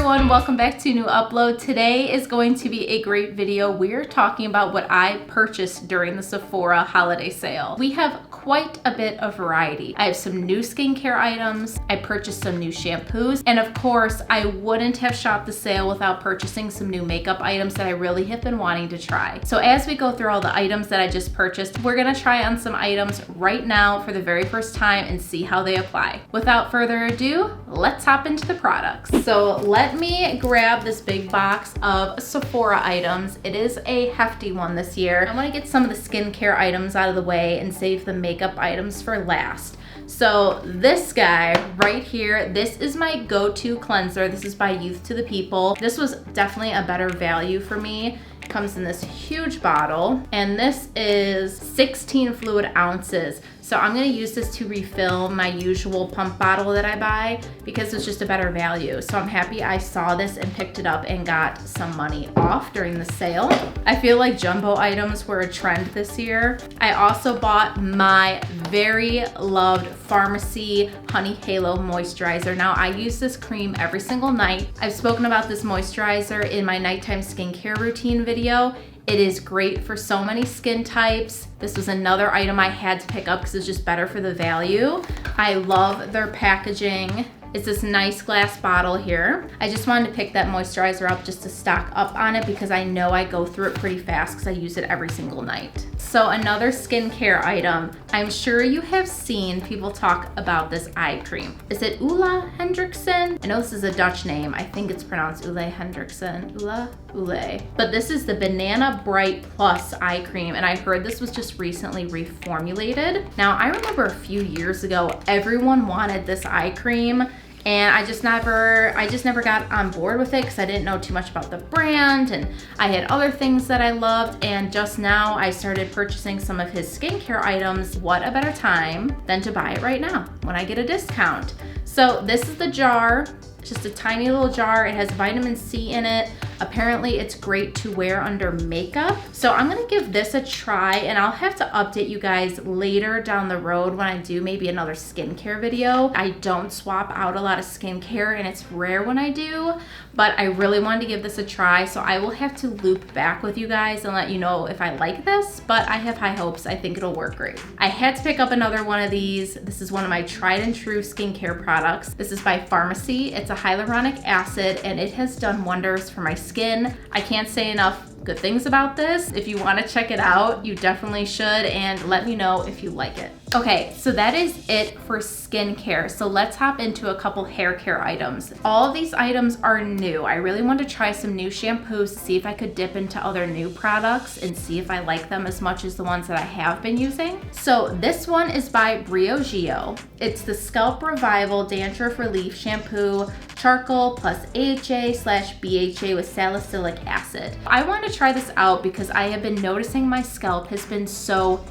everyone, welcome back to a new upload. Today is going to be a great video. We're talking about what I purchased during the Sephora Holiday Sale. We have quite a bit of variety. I have some new skincare items, I purchased some new shampoos, and of course, I wouldn't have shopped the sale without purchasing some new makeup items that I really have been wanting to try. So as we go through all the items that I just purchased, we're gonna try on some items right now for the very first time and see how they apply. Without further ado, let's hop into the products. So let me grab this big box of Sephora items. It is a hefty one this year. I want to get some of the skincare items out of the way and save the makeup items for last. So this guy right here, this is my go-to cleanser. This is by Youth to the People. This was definitely a better value for me. It comes in this huge bottle, and this is 16 fluid ounces. So I'm gonna use this to refill my usual pump bottle that I buy because it's just a better value. So I'm happy I saw this and picked it up and got some money off during the sale. I feel like jumbo items were a trend this year. I also bought my very loved Pharmacy Honey Halo Moisturizer. Now I use this cream every single night. I've spoken about this moisturizer in my nighttime skincare routine video. It is great for so many skin types. This was another item I had to pick up because it's just better for the value. I love their packaging. It's this nice glass bottle here. I just wanted to pick that moisturizer up just to stock up on it because I know I go through it pretty fast because I use it every single night. So another skincare item. I'm sure you have seen people talk about this eye cream. Is it Ole Hendrickson? I know this is a Dutch name. I think it's pronounced Ole Hendrickson. Ole. But this is the Banana Bright Plus eye cream, and I heard this was just recently reformulated. Now I remember a few years ago, everyone wanted this eye cream, and I just never got on board with it because I didn't know too much about the brand, and I had other things that I loved, and just now I started purchasing some of his skincare items. What a better time than to buy it right now when I get a discount. So this is the jar. It's just a tiny little jar. It has vitamin C in it. Apparently it's great to wear under makeup. So I'm gonna give this a try, and I'll have to update you guys later down the road when I do maybe another skincare video. I don't swap out a lot of skincare, and it's rare when I do, but I really wanted to give this a try, so I will have to loop back with you guys and let you know if I like this, but I have high hopes. I think it'll work great. I had to pick up another one of these. This is one of my tried and true skincare products. This is by Pharmacy. It's a hyaluronic acid, and it has done wonders for my skin. I can't say enough good things about this. If you want to check it out, you definitely should, and let me know if you like it. Okay, so that is it for skincare. So let's hop into a couple hair care items. All of these items are new. I really wanted to try some new shampoos to see if I could dip into other new products and see if I like them as much as the ones that I have been using. So this one is by Briogeo. It's the Scalp Revival Dandruff Relief Shampoo, charcoal plus AHA/BHA with salicylic acid. I want to try this out because I have been noticing my scalp has been so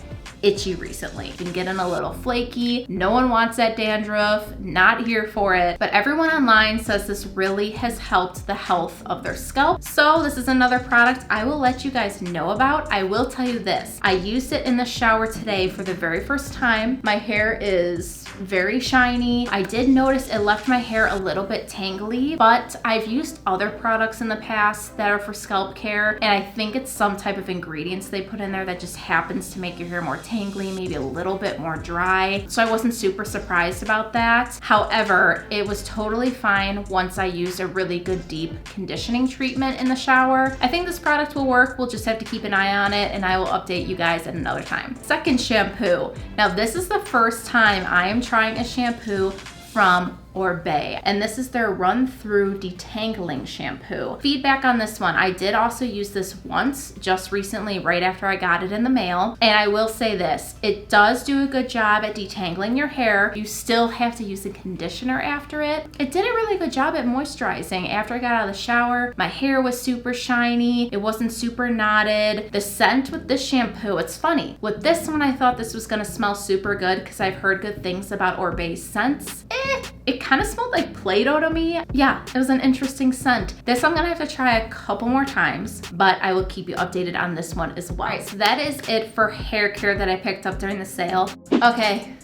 itchy recently. Been getting a little flaky. No one wants that dandruff, not here for it. But everyone online says this really has helped the health of their scalp. So this is another product I will let you guys know about. I will tell you this, I used it in the shower today for the very first time. My hair is very shiny. I did notice it left my hair a little bit tangly, but I've used other products in the past that are for scalp care, and I think it's some type of ingredients they put in there that just happens to make your hair more tangly, maybe a little bit more dry. So I wasn't super surprised about that. However, it was totally fine once I used a really good deep conditioning treatment in the shower. I think this product will work. We'll just have to keep an eye on it, and I will update you guys at another time. Second shampoo. Now this is the first time I am trying a shampoo from Oribe, and this is their Run Through Detangling Shampoo. Feedback on this one, I did also use this once just recently right after I got it in the mail, and I will say this, it does do a good job at detangling your hair. You still have to use a conditioner after it. It did a really good job at moisturizing. After I got out of the shower, my hair was super shiny. It wasn't super knotted. The scent with this shampoo, it's funny. With this one, I thought this was gonna smell super good because I've heard good things about Oribe's scents. It kind of smelled like Play-Doh to me. Yeah, it was an interesting scent. This I'm gonna have to try a couple more times, but I will keep you updated on this one as well. All right, so that is it for hair care that I picked up during the sale. Okay,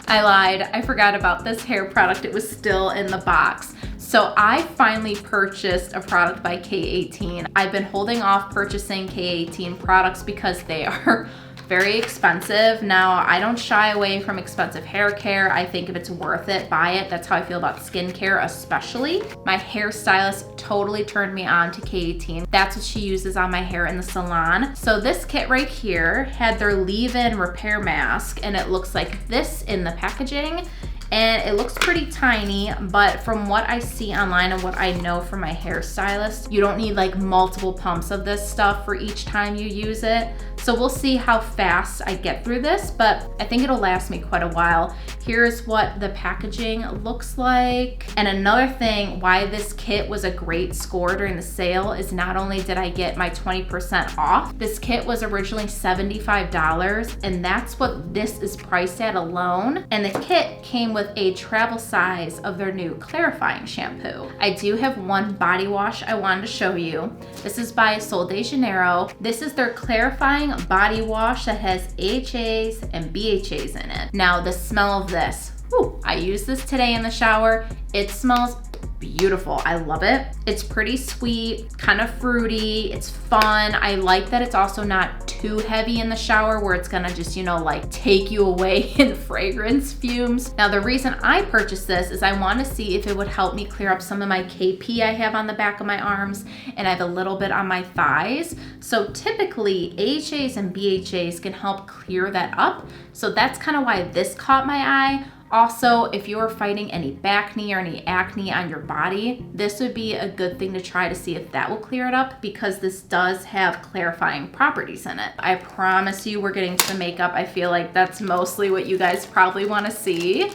I lied. I forgot about this hair product. It was still in the box. So I finally purchased a product by K18. I've been holding off purchasing K18 products because they are very expensive. Now, I don't shy away from expensive hair care. I think if it's worth it, buy it. That's how I feel about skincare especially. My hairstylist totally turned me on to K18. That's what she uses on my hair in the salon. So this kit right here had their leave-in repair mask, and it looks like this in the packaging. And it looks pretty tiny, but from what I see online and what I know from my hairstylist, you don't need like multiple pumps of this stuff for each time you use it. So we'll see how fast I get through this, but I think it'll last me quite a while. Here's what the packaging looks like. And another thing why this kit was a great score during the sale is not only did I get my 20% off, this kit was originally $75, and that's what this is priced at alone. And the kit came with a travel size of their new clarifying shampoo. I do have one body wash I wanted to show you. This is by Sol de Janeiro. This is their clarifying body wash that has AHAs and BHAs in it. Now the smell of this, whew, I used this today in the shower. It smells beautiful. I love it. It's pretty sweet, kind of fruity. It's fun. I like that it's also not too heavy in the shower where it's gonna just, you know, like take you away in fragrance fumes. Now, the reason I purchased this is I want to see if it would help me clear up some of my KP I have on the back of my arms, and I have a little bit on my thighs. So typically AHAs and BHAs can help clear that up. So that's kind of why this caught my eye. Also, if you're fighting any back knee or any acne on your body, this would be a good thing to try to see if that will clear it up, because this does have clarifying properties in it. I promise you we're getting to the makeup. I feel like that's mostly what you guys probably want to see,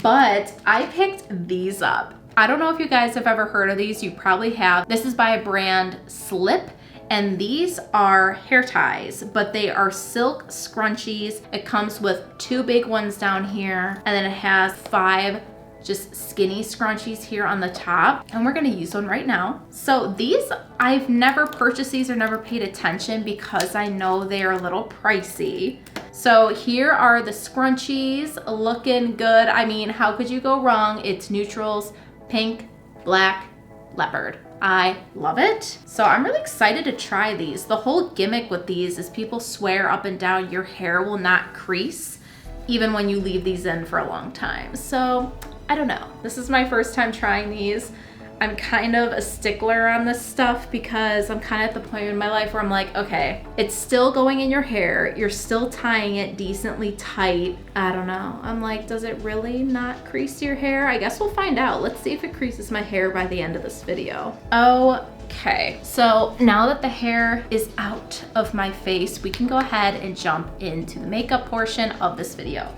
but I picked these up. I don't know if you guys have ever heard of these. You probably have. This is by a brand Slip. And these are hair ties, but they are silk scrunchies. It comes with 2 big ones down here, and then it has 5 just skinny scrunchies here on the top. And we're gonna use one right now. So these, I've never purchased these or never paid attention because I know they're a little pricey. So here are the scrunchies, looking good. I mean, how could you go wrong? It's neutrals, pink, black, leopard. I love it. So I'm really excited to try these. The whole gimmick with these is people swear up and down your hair will not crease even when you leave these in for a long time. So I don't know. This is my first time trying these. I'm kind of a stickler on this stuff because I'm kind of at the point in my life where I'm like, okay, it's still going in your hair. You're still tying it decently tight. I don't know. I'm like, does it really not crease your hair? I guess we'll find out. Let's see if it creases my hair by the end of this video. Okay, so now that the hair is out of my face, we can go ahead and jump into the makeup portion of this video.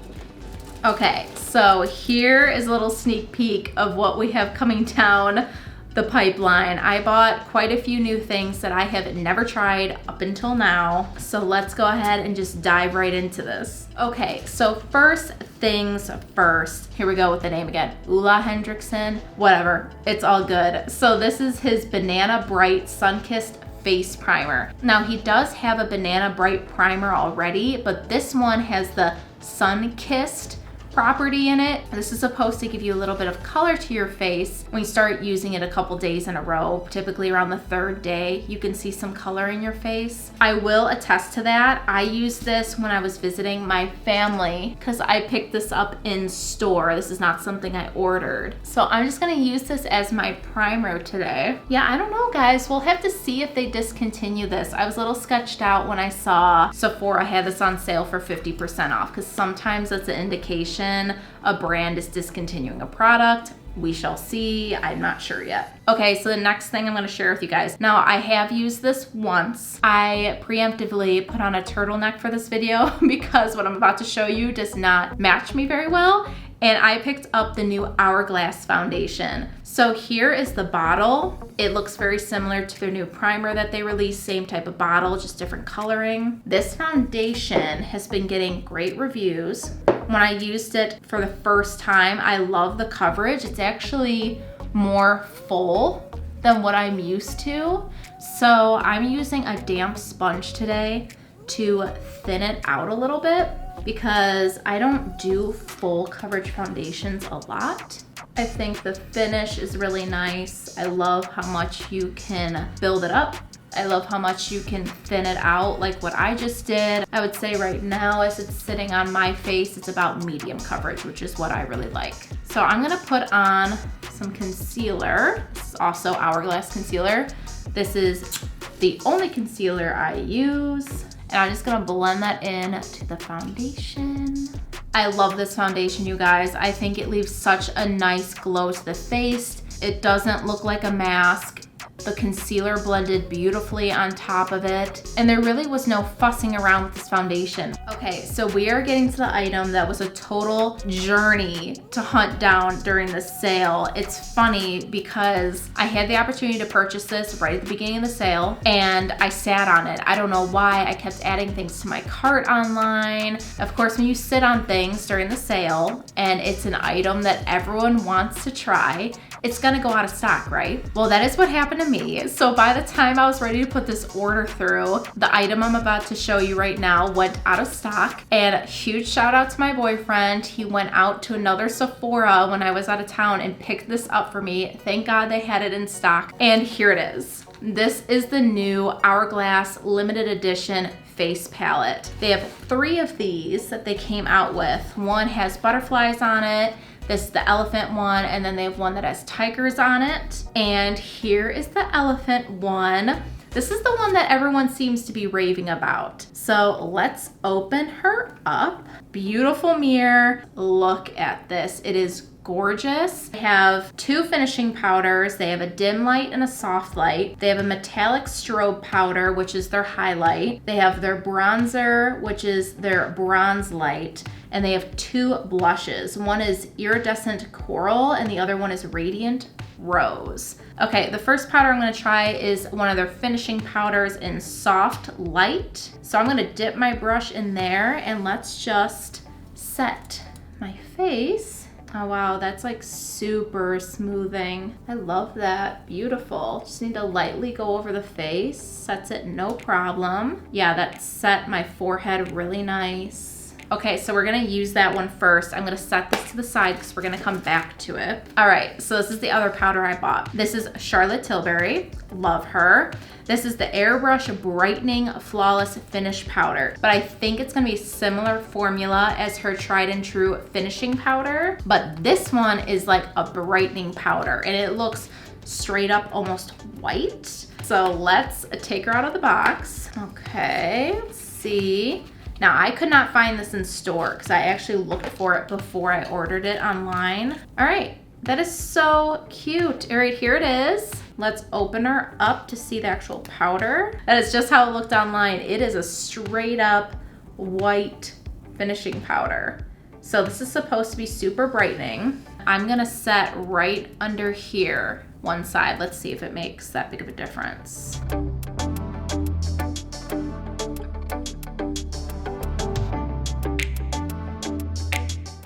Okay, so here is a little sneak peek of what we have coming down the pipeline. I bought quite a few new things that I have never tried up until now. So let's go ahead and just dive right into this. Okay, so first things first. Here we go with the name again. Ulla Hendrickson, whatever, it's all good. So this is his Banana Bright Sun-Kissed Face Primer. Now he does have a Banana Bright primer already, but this one has the Sun-Kissed property in it. This is supposed to give you a little bit of color to your face. When you start using it a couple days in a row, typically around the 3rd day, you can see some color in your face. I will attest to that. I used this when I was visiting my family because I picked this up in store. This is not something I ordered. So I'm just gonna use this as my primer today. Yeah, I don't know, guys. We'll have to see if they discontinue this. I was a little sketched out when I saw Sephora had this on sale for 50% off, because sometimes that's an indication a brand is discontinuing a product. We shall see. I'm not sure yet. Okay, so the next thing I'm going to share with you guys. Now, I have used this once. I preemptively put on a turtleneck for this video because what I'm about to show you does not match me very well. And I picked up the new Hourglass foundation. So here is the bottle. It looks very similar to their new primer that they released, same type of bottle, just different coloring. This foundation has been getting great reviews. When I used it for the first time, I love the coverage. It's actually more full than what I'm used to. So I'm using a damp sponge today to thin it out a little bit. because I don't do full coverage foundations a lot. I think the finish is really nice. I love how much you can build it up. I love how much you can thin it out like what I just did. I would say right now as it's sitting on my face, it's about medium coverage, which is what I really like. So I'm gonna put on some concealer. This is also Hourglass concealer. This is the only concealer I use. And I'm just gonna blend that in to the foundation. I love this foundation, you guys. I think it leaves such a nice glow to the face. It doesn't look like a mask. The concealer blended beautifully on top of it. And there really was no fussing around with this foundation. Okay, so we are getting to the item that was a total journey to hunt down during the sale. It's funny because I had the opportunity to purchase this right at the beginning of the sale and I sat on it. I don't know why. I kept adding things to my cart online. Of course, when you sit on things during the sale and it's an item that everyone wants to try, it's gonna go out of stock, right? Well, that is what happened to me. So by the time I was ready to put this order through, the item I'm about to show you right now went out of stock. And a huge shout out to my boyfriend. He went out to another Sephora when I was out of town and picked this up for me. Thank God they had it in stock. And here it is. This is the new Hourglass limited edition face palette. They have 3 of these that they came out with. One has butterflies on it. This is the elephant one, and then they have one that has tigers on it. And here is the elephant one. This is the one that everyone seems to be raving about. So let's open her up. Beautiful mirror. Look at this. It is gorgeous. They have 2 finishing powders. They have a dim light and a soft light. They have a metallic strobe powder, which is their highlight. They have their bronzer, which is their bronze light. And they have 2 blushes. One is iridescent coral and the other one is radiant rose. Okay, the first powder I'm gonna try is one of their finishing powders in soft light. So I'm gonna dip my brush in there and let's just set my face. Oh wow, that's like super smoothing. I love that, beautiful. Just need to lightly go over the face, sets it no problem. Yeah, that set my forehead really nice. Okay, so we're gonna use that one first. I'm gonna set this to the side because we're gonna come back to it. All right, so this is the other powder I bought. This is Charlotte Tilbury, love her. This is the Airbrush Brightening Flawless Finish Powder, but I think it's gonna be a similar formula as her tried and true finishing powder, but this one is like a brightening powder and it looks straight up almost white. So let's take her out of the box. Okay, let's see. Now, I could not find this in store because I actually looked for it before I ordered it online. All right, that is so cute. All right, here it is. Let's open her up to see the actual powder. That is just how it looked online. It is a straight up white finishing powder. So this is supposed to be super brightening. I'm gonna set right under here, one side. Let's see if it makes that big of a difference.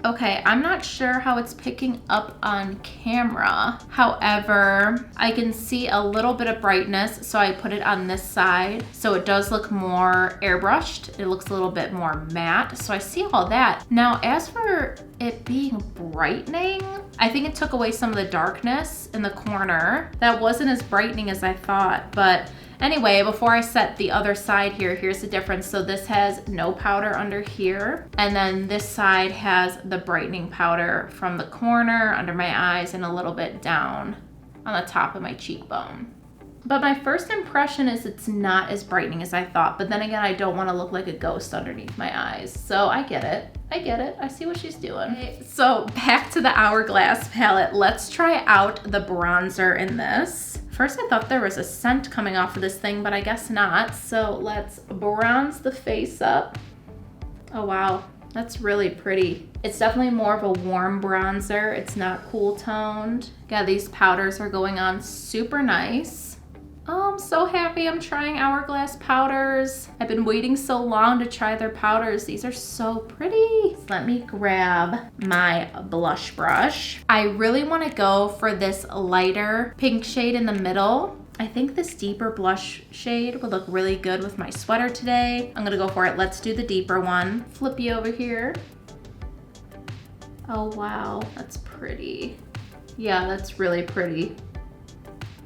Okay, I'm not sure how it's picking up on camera. However, I can see a little bit of brightness, so I put it on this side. So it does look more airbrushed. It looks a little bit more matte. So I see all that. Now, as for it being brightening, I think it took away some of the darkness in the corner. That wasn't as brightening as I thought, but anyway, before I set the other side here, here's the difference. So this has no powder under here, and then this side has the brightening powder from the corner, under my eyes, and a little bit down on the top of my cheekbone. But my first impression is it's not as brightening as I thought, but then again, I don't want to look like a ghost underneath my eyes. So I get it. I get it. I see what she's doing. Okay, so back to the Hourglass palette. Let's try out the bronzer in this. First, I thought there was a scent coming off of this thing, but I guess not. So let's bronze the face up. Oh, wow. That's really pretty. It's definitely more of a warm bronzer. It's not cool toned. Yeah, these powders are going on super nice. Oh, I'm so happy I'm trying Hourglass powders. I've been waiting so long to try their powders. These are so pretty. Let me grab my blush brush. I really want to go for this lighter pink shade in the middle. I think this deeper blush shade would look really good with my sweater today. I'm gonna go for it. Let's do the deeper one. Flip you over here. Oh wow, that's pretty. Yeah, that's really pretty.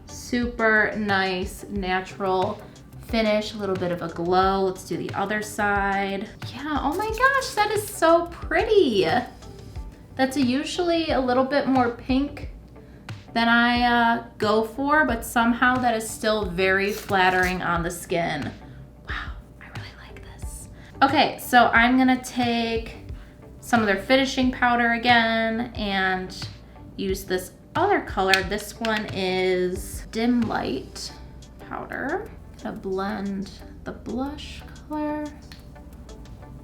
Super nice, natural finish, a little bit of a glow. Let's do the other side. Yeah, oh my gosh, that is so pretty. That's usually a little bit more pink than I go for, but somehow that is still very flattering on the skin. Wow, I really like this. Okay, so I'm gonna take some of their finishing powder again and use this other color. This one is Dim Light powder. Gonna blend the blush color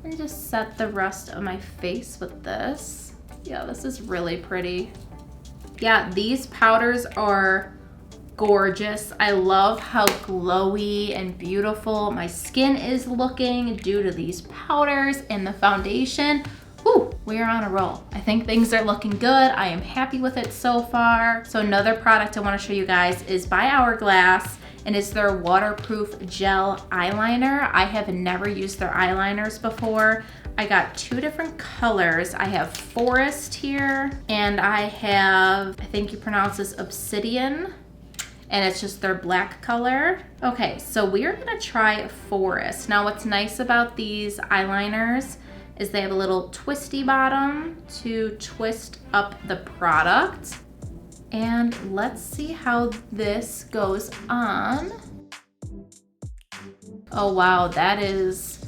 and just set the rest of my face with this. Yeah, this is really pretty. Yeah, these powders are gorgeous. I love how glowy and beautiful my skin is looking due to these powders and the foundation. Whew, we are on a roll. I think things are looking good. I am happy with it so far. So another product I want to show you guys is by Hourglass, and it's their waterproof gel eyeliner. I have never used their eyeliners before. I got two different colors. I have Forest here, and I have, I think you pronounce this Obsidian, and it's just their black color. Okay, so we are gonna try Forest. Now what's nice about these eyeliners is they have a little twisty bottom to twist up the product. And let's see how this goes on. Oh wow, that is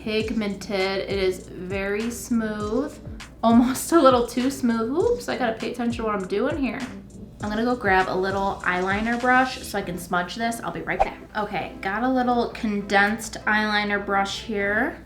pigmented. It is very smooth, almost a little too smooth. Oops, I gotta pay attention to what I'm doing here. I'm gonna go grab a little eyeliner brush so I can smudge this. I'll be right back. Okay, got a little condensed eyeliner brush here.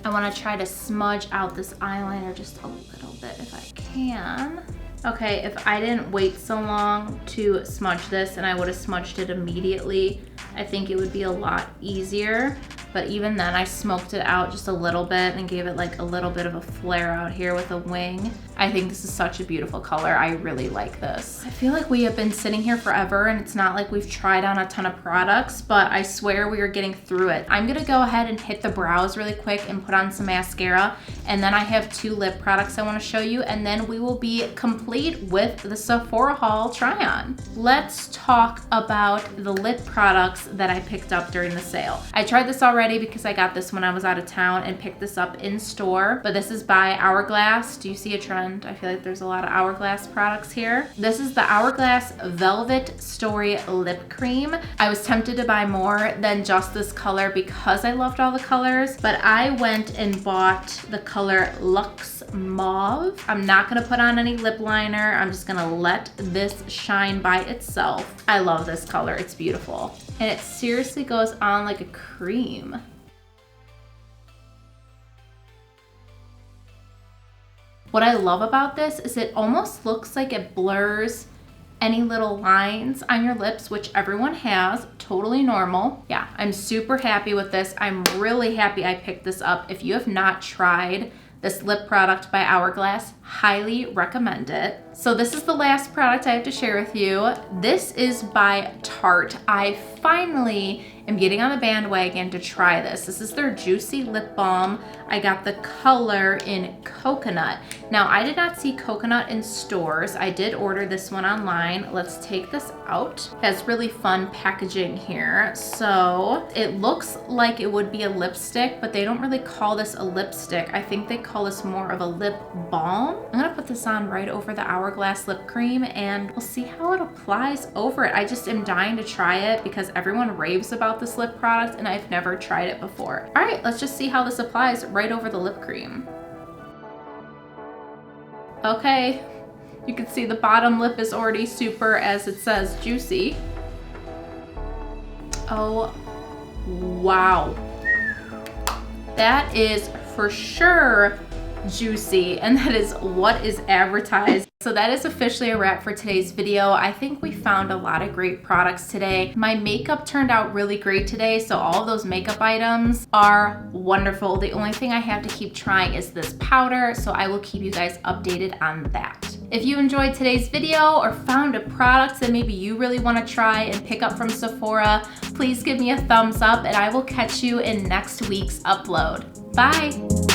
I wanna try to smudge out this eyeliner just a little bit if I can. Okay, if I didn't wait so long to smudge this and I would have smudged it immediately, I think it would be a lot easier. But even then, I smoked it out just a little bit and gave it like a little bit of a flare out here with a wing. I think this is such a beautiful color. I really like this. I feel like we have been sitting here forever and it's not like we've tried on a ton of products, but I swear we are getting through it. I'm gonna go ahead and hit the brows really quick and put on some mascara. And then I have two lip products I wanna show you, and then we will be complete with the Sephora haul try on. Let's talk about the lip products that I picked up during the sale. I tried this already because I got this when I was out of town and picked this up in store, but this is by Hourglass. Do you see a trend? I feel like there's a lot of Hourglass products here. This is the Hourglass Velvet Story Lip Cream. I was tempted to buy more than just this color because I loved all the colors, but I went and bought the color Luxe Mauve. I'm not gonna put on any lip liner. I'm just gonna let this shine by itself. I love this color, it's beautiful. And it seriously goes on like a cream. What I love about this is it almost looks like it blurs any little lines on your lips, which everyone has, totally normal. Yeah, I'm super happy with this. I'm really happy I picked this up. If you have not tried this lip product by Hourglass, highly recommend it. So this is the last product I have to share with you. This is by Tarte. I finally am getting on the bandwagon to try this. This is their Juicy Lip Balm. I got the color in Coconut. Now, I did not see Coconut in stores. I did order this one online. Let's take this out. It has really fun packaging here. So it looks like it would be a lipstick, but they don't really call this a lipstick. I think they call this more of a lip balm. I'm gonna put this on right over the Hourglass lip cream and we'll see how it applies over it. I just am dying to try it because everyone raves about this lip product and I've never tried it before. All right, let's just see how this applies right over the lip cream. Okay, you can see the bottom lip is already super, as it says, juicy. Oh, wow. That is for sure juicy, and that is what is advertised. So that is officially a wrap for today's video. I think we found a lot of great products today. My makeup turned out really great today, so all of those makeup items are wonderful. The only thing I have to keep trying is this powder, so I will keep you guys updated on that. If you enjoyed today's video or found a product that maybe you really want to try and pick up from Sephora, please give me a thumbs up and I will catch you in next week's upload. Bye!